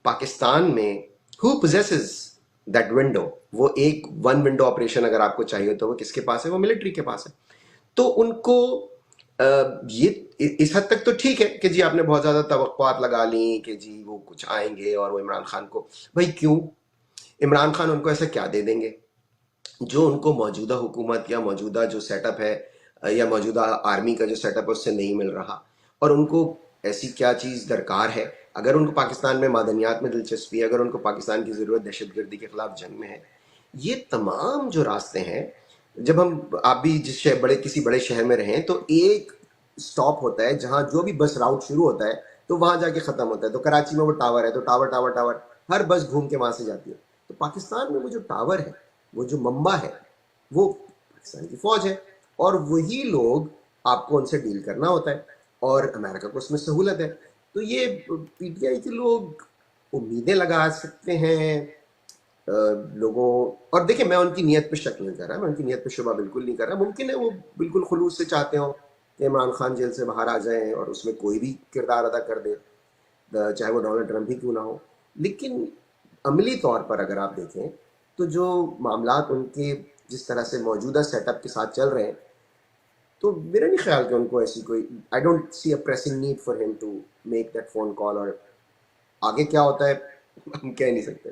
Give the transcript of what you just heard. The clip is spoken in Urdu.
پاکستان میں ہو پوزیسز دیٹ ونڈو، وہ ایک ون ونڈو آپریشن اگر آپ کو چاہیے تو وہ کس کے پاس ہے؟ وہ ملٹری کے پاس ہے. تو ان کو یہ اس حد تک تو ٹھیک ہے کہ جی آپ نے بہت زیادہ توقعات لگا لیں کہ جی وہ کچھ آئیں گے اور وہ عمران خان کو، بھائی کیوں؟ عمران خان ان کو ایسا کیا دے دیں گے جو ان کو موجودہ حکومت یا موجودہ جو سیٹ اپ ہے یا موجودہ آرمی کا جو سیٹ اپ ہے اس سے نہیں مل رہا؟ اور ان کو ایسی کیا چیز درکار ہے؟ اگر ان کو پاکستان میں معدنیات میں دلچسپی ہے، اگر ان کو پاکستان کی ضرورت دہشت گردی کے خلاف جنگ میں ہے، یہ تمام جو راستے ہیں، جب ہم آپ بھی جس شہر بڑے کسی بڑے شہر میں رہیں تو ایک سٹاپ ہوتا ہے جہاں جو بھی بس راؤٹ شروع ہوتا ہے تو وہاں جا کے ختم ہوتا ہے. تو کراچی میں وہ ٹاور ہے تو ٹاور ٹاور ٹاور، ہر بس گھوم کے وہاں سے جاتی ہے. تو پاکستان میں وہ جو ٹاور ہے، وہ جو منبع ہے، وہ پاکستان کی فوج ہے، اور وہی لوگ آپ کو ان سے ڈیل کرنا ہوتا ہے، اور امریکہ کو اس میں سہولت ہے. تو یہ پی ٹی آئی کے لوگ امیدیں لگا سکتے ہیں لوگوں. اور دیکھیں میں ان کی نیت پہ شک نہیں کر رہا، میں ان کی نیت پہ شبہ بالکل نہیں کر رہا. ممکن ہے وہ بالکل خلوص سے چاہتے ہوں کہ عمران خان جیل سے باہر آ جائیں اور اس میں کوئی بھی کردار ادا کر دے، چاہے وہ ڈونلڈ ٹرمپ ہی کیوں نہ ہو. لیکن عملی طور پر اگر آپ دیکھیں تو جو معاملات ان کے جس طرح سے موجودہ سیٹ اپ کے ساتھ چل رہے ہیں، تو میرا نہیں خیال کہ ان کو ایسی کوئی I don't see a pressing need for him to make that phone call. اور آگے کیا ہوتا ہے ہم کہہ نہیں سکتے.